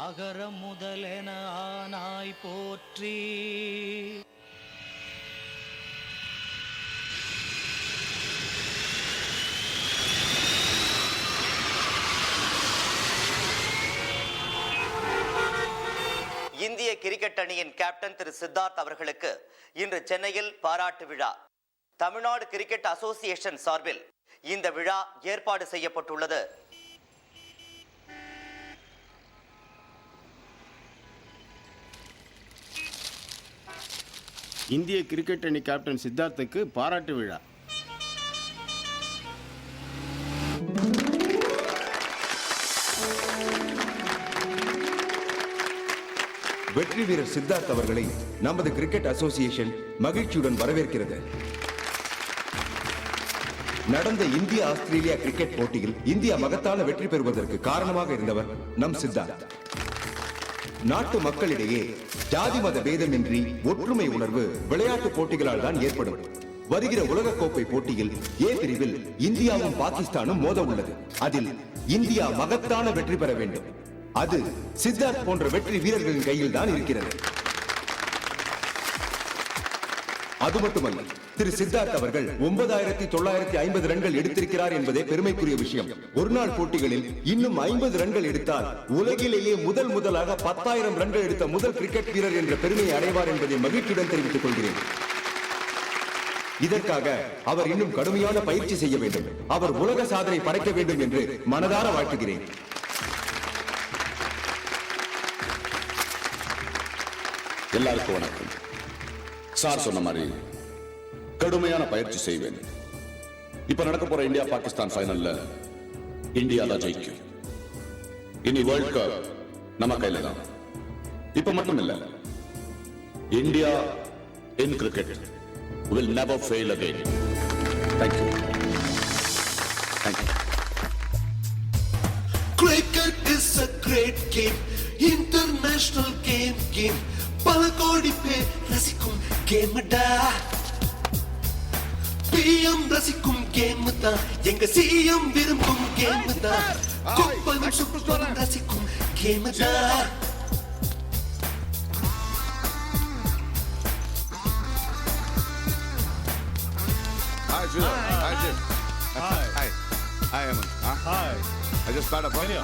அகரம் முதலென ஆனாய் போற்றி. இந்திய கிரிக்கெட் அணியின் கேப்டன் திரு சித்தார்த் அவர்களுக்கு இன்று சென்னையில் பாராட்டு விழா. தமிழ்நாடு கிரிக்கெட் அசோசியேஷன் சார்பில் இந்த விழா ஏற்பாடு செய்யப்பட்டுள்ளது. இந்திய கிரிக்கெட் அணி கேப்டன் சித்தார்த்துக்கு பாராட்டு விழா. வெற்றி வீரர் சித்தார்த் அவர்களை நமது கிரிக்கெட் அசோசியேஷன் மகிழ்ச்சியுடன் வரவேற்கிறது. நடந்த இந்திய ஆஸ்திரேலியா கிரிக்கெட் போட்டியில் இந்தியா மகத்தான வெற்றி பெறுவதற்கு காரணமாக இருந்தவர் நம் சித்தார்த். நாட்டு மக்களிடையே ஜாதி மத பேதமின்றி ஒற்றுமை உணர்வு விளையாட்டு போட்டிகளால் தான் ஏற்படும். வருகிற உலகக்கோப்பை போட்டியில் ஏ பிரிவில் இந்தியாவும் பாகிஸ்தானும் மோத உள்ளது. அதில் இந்தியா மகத்தான வெற்றி பெற வேண்டும். அது சித்தார்த் போன்ற வெற்றி வீரர்களின் கையில் தான் இருக்கிறது. அது மட்டுமல்ல, திரு சித்தார்த் அவர்கள் 9950 ரன்கள் எடுத்திருக்கிறார் என்பதே பெருமைக்குரிய விஷயம். ஒருநாள் போட்டிகளில் இன்னும் 50 ரன்கள் எடுத்தால் உலகிலேயே முதலாக 10,000 ரன்கள் எடுத்த முதல் கிரிக்கெட் வீரர் என்ற பெருமையை அடைவார் என்பதை மகிழ்ச்சியுடன் தெரிவித்துக் கொள்கிறேன். இதற்காக அவர் இன்னும் கடுமையான பயிற்சி செய்ய வேண்டும். அவர் உலக சாதனை படைக்க வேண்டும் என்று மனதார வாழ்த்துகிறேன். எல்லாருக்கும் வணக்கம். சார் சொன்ன மாதிரி கடுமையான பயிற்சி செய்வேன். இப்ப நடக்க போற இந்தியா பாகிஸ்தான் ஃபைனல்ல இந்தியா தான் ஜெயிக்கும். இனி வேர்ல்ட் கப் நம்ம கையில தான். இப்ப மட்டும் இல்ல, India in cricket will never fail again. Thank you. Thank you. Cricket is a great game, international game. பல கோடி பேர் ரசிக்கும் கேம் டா. பிஎம் ரசிக்கும் கேம் தான், எங்க சிஎம் விரும்பும் கேம் தான், குப்பனும் சுப்பனும் ரசிக்கும் கேம் தான். Hi, Jim. Hi, Jim. Hi. Hi, Eamon. Hi. I just got a phone.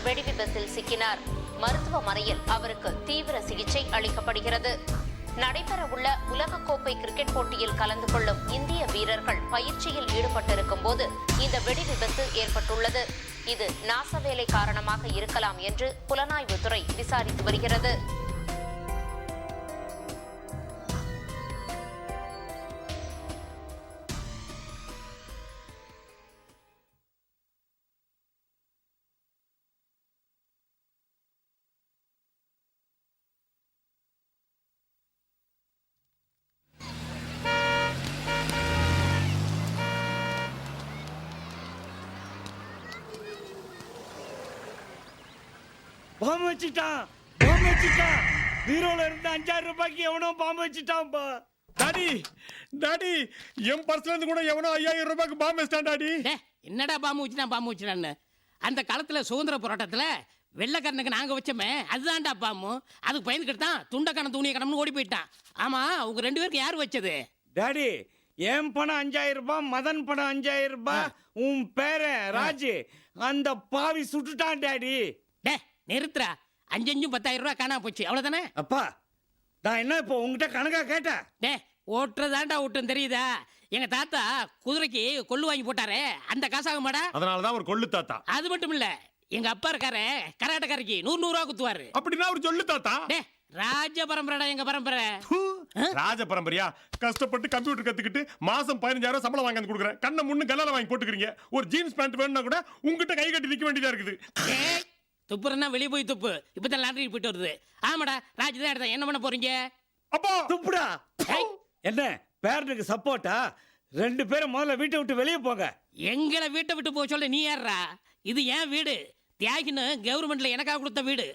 வெடி விபத்தில் சிக்கினார். மருத்துவமனையில் அவருக்கு தீவிர சிகிச்சை அளிக்கப்படுகிறது. நடைபெறவுள்ள உலகக்கோப்பை கிரிக்கெட் போட்டியில் கலந்து கொள்ளும் இந்திய வீரர்கள் பயிற்சியில் ஈடுபட்டிருக்கும் போது இந்த வெடி விபத்து ஏற்பட்டுள்ளது. இது நாசவேலை காரணமாக இருக்கலாம் என்று புலனாய்வுத்துறை விசாரித்து வருகிறது. பாம்பு வச்சுட்டான். பீரோல இருந்து 5000 ரூபாய்க்கு எவனோ பாம்பு வச்சுட்டான்பா. டாடி என் பர்ஸ்ல இருந்து கூட எவனோ 5000 ரூபாய்க்கு பாம்பு வச்சிட்டான் டாடி. என்னடா பாம்பு வச்சுட்டான்னு அந்த காலத்துல சுதந்திர போராட்டத்துல வெள்ளக்காரனுக்கு நாங்க வச்சோமே அதுதான்டா பாம்பு. அதுக்கு பயந்துக்கிட்டு தான் துண்டக்கான துணியை கடம்னு ஓடி போயிட்டான். ஆமா உங்க 2 பேருக்கு யாரு வச்சது? டாடி என் பணம் 5000 ரூபாய், மதன் பணம் 5000 ரூபாய், உன் பேரன் ராஜு அந்த பாவி சுட்டுட்டான் டாடி. நிறுத்துறா. 5 10,000 ரூபாய் காணா போச்சு அவ்வளவுதானே? அப்பா நான் என்ன இப்போ உங்ககிட்ட கணக்கா கேட்டேன்? ஓட்டுறதாண்டா ஓட்டும் தெரியுதா? எங்க தாத்தா குதிரைக்கு கொள்ளு வாங்கி போட்டாரே அந்த காசாக மாடா. அதனாலதான் ஒரு கொள்ளு தாத்தா. அது மட்டும் இல்ல எங்க அப்பா இருக்காரு கராட்டக்காரிக்கு 100 ரூபா குத்துவாரு. அப்படின்னா ஒரு சொல்லு தாத்தா. ராஜ பரம்பரைடா எங்க பரம்பரை. ராஜ பரம்பரையா? கஷ்டப்பட்டு கம்ப்யூட்டர் கத்துக்கிட்டு மாசம் 15,000 சம்பளம் வாங்கி கொடுக்குறேன். கண்ணை முன்னு கல்லால வாங்கி போட்டுக்கிறீங்க. ஒரு ஜீன்ஸ் பேண்ட் வேணும்னா கூட உங்ககிட்ட கை கட்டி நிக்க வேண்டியதா இருக்குது. துப்புறன்னா வெளியே போய் துப்பு. இப்பதான் லாண்டரி போயிட்டு வருது. ஆமாடா ராஜ் தான் எடுத்தேன். என்ன பண்ண போறீங்க? அப்பா துப்புடா. என்ன பேரனுக்கு சப்போர்ட்டா? 2 பேரும் முதல்ல வீட்டை விட்டு வெளியே போங்க. எங்களை வீட்டை விட்டு போக சொல்ல நீ யாரா? இது என் வீடு. தியாகின்னு கவர்மெண்ட்ல எனக்காக கொடுத்த வீடு.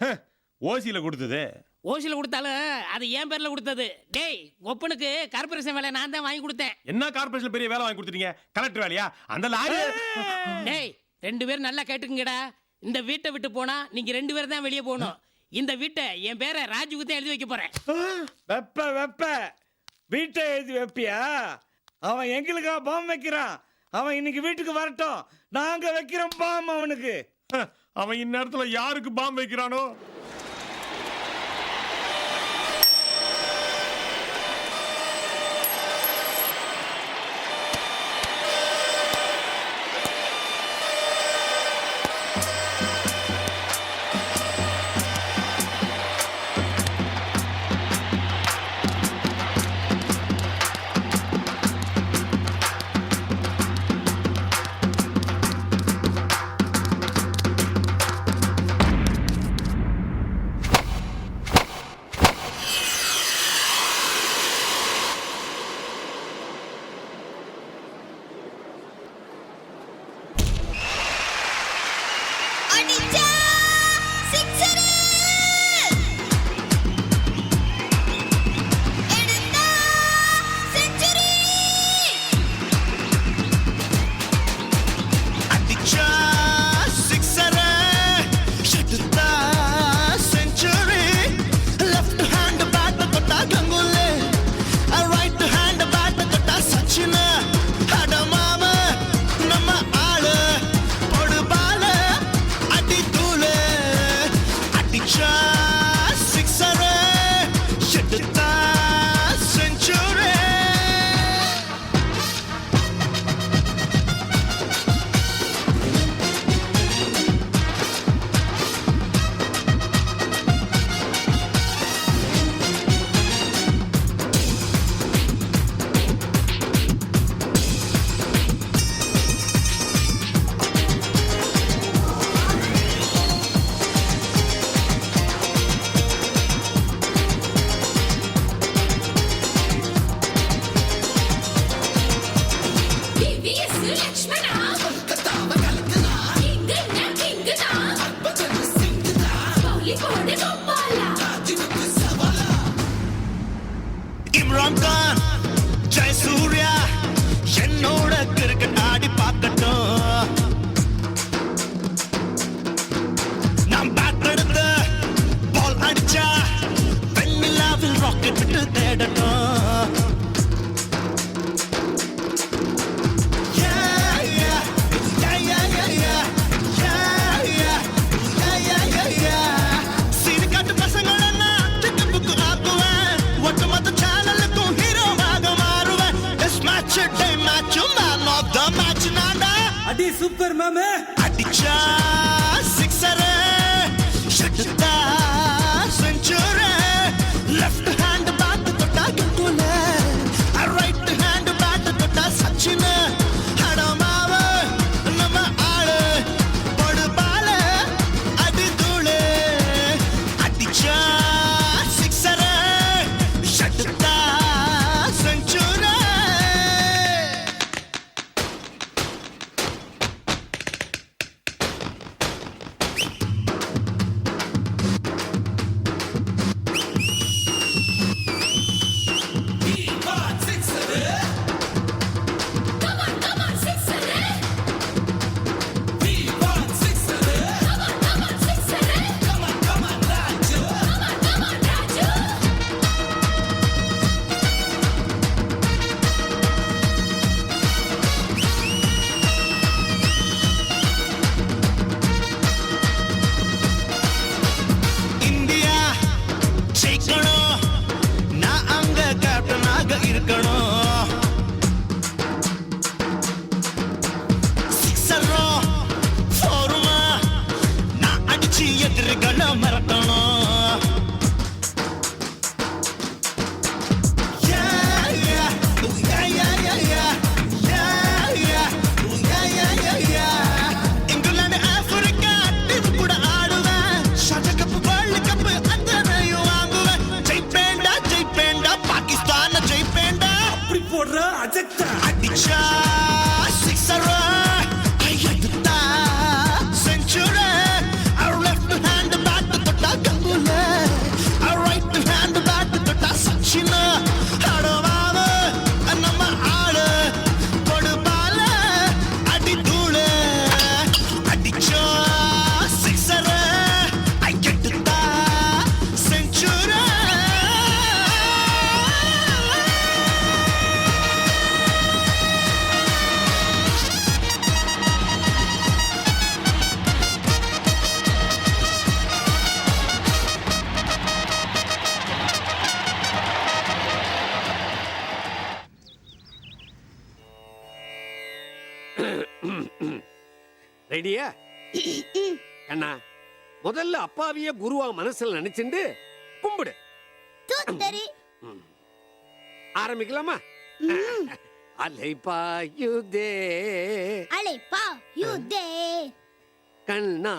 ஓசியில கொடுத்தது. ஓசியில கொடுத்தாலும் அது என் பேர்ல கொடுத்தது. டேய் ஒப்பனுக்கு கார்பரேஷன் வேலை நான் தான் வாங்கி கொடுத்தேன். என்ன கார்பரேஷன் பெரிய வேலை வாங்கி கொடுத்தீங்க? கலெக்டர் வேலையா? அந்த லாரி. டேய் 2 பேரும் நல்லா கேட்டுக்குங்கடா. இந்த வீட்டை விட்டு போனா நீங்க 2 பேரும் தான் வெளியே போகணும். இந்த வீட்டை என் பேரை ராஜுக்கு தான் எழுதி வைக்க போறேன். வெப்ப வீட்டை எழுதி வைப்பியா? அவன் எங்களுக்கா பாம்பு வைக்கிறான். அவன் இன்னைக்கு வீட்டுக்கு வரட்டும். நாங்க வைக்கிறோம் பாம்பு அவனுக்கு. அவன் இந்நேரத்துல யாருக்கு பாம்பு வைக்கிறானோ? இம்ரான் கான் ஜெயசூர்யா என்னோட கிரிக்கெட் ஆடி பார்க்கட்டும். நாம் பேட் எடுத்து பால் அடிச்சா வெண்ணிலாவில் ராக்கெட் விட்டு தேடட்டும். சீனி காட்டு பசங்கள நான் திக்கு புக்கு ஆக்குவேன். ஒட்டுமொத்த அடி சூப்பர் மாமே அடிச்சா சிக்ஸர் ஷட்டா செஞ்சுரி லெஃப்ட் ஹேண்ட் பேட் தொட்டா கட்டுல ரைட் ஹேண்ட் பேட் தொட்டா சச்சின் அடமாவ நம்ம ஆளு படு பால அடி தூளு அடிச்சா சிக்ஸர் ஷட்டா செஞ்சுரி இந்தியா ஜெயிக்கணும் நான் அங்க கேப்டனாக இருக்கணும் சிக்ஸரும் ஃபோருமா நான் அடிச்சு எதிர்களை மிரட்டணும் Yeah, yeah. Ooh, yeah, yeah, yeah, yeah. Yeah, yeah. Ooh, yeah, yeah, yeah, yeah. England Africa team கூட ஆடுவேன் ஷார்ட் கப் வேர்ல்ட் கப் அத்தனையும் வாங்குவேன் ஜெயிப்பேண்டா பாகிஸ்தான் ஜெயிப்பேண்டா அப்படி போடுற அஜெக்டா அடிச்சா சிக்ஸர் ஐயடுத்தா செஞ்சுரி லெஃப்ட் ஹேண்ட் பேட் தொட்டா கங்குல ரைட் ஹேண்ட் பேட் தொட்டா சச்சின் அடவாவ நம்ம ஆளு கொடு பால அடி தூளு அடிச்சா சிக்ஸர் ஐயடுத்தா செஞ்சுரி ரெடியா அண்ணா முதல்ல அப்பாவிய குருவா மனசுல நினைச்சுண்டு கும்பிடு ஆரம்பிக்கலாமா அலைப்பாயுதே கண்ணா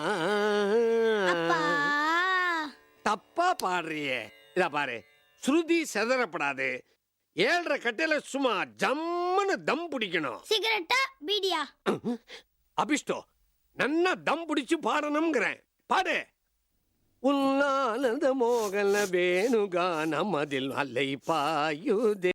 தப்பா பாடுறியே இதா பாரு ஸ்ருதி செதறப்படாது 7.5 கட்டையில சும்மா ஜம்முன்னு தம் பிடிக்கணும் சிகரெட்டா பீடியா அபிஷ்டோ நன்னா தம் பிடிச்சு பாடணுங்கிறேன் பாடு உன்னானந்த மோகன வேணுகானம் அதில் அலை பாயுதே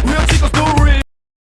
Real chicos do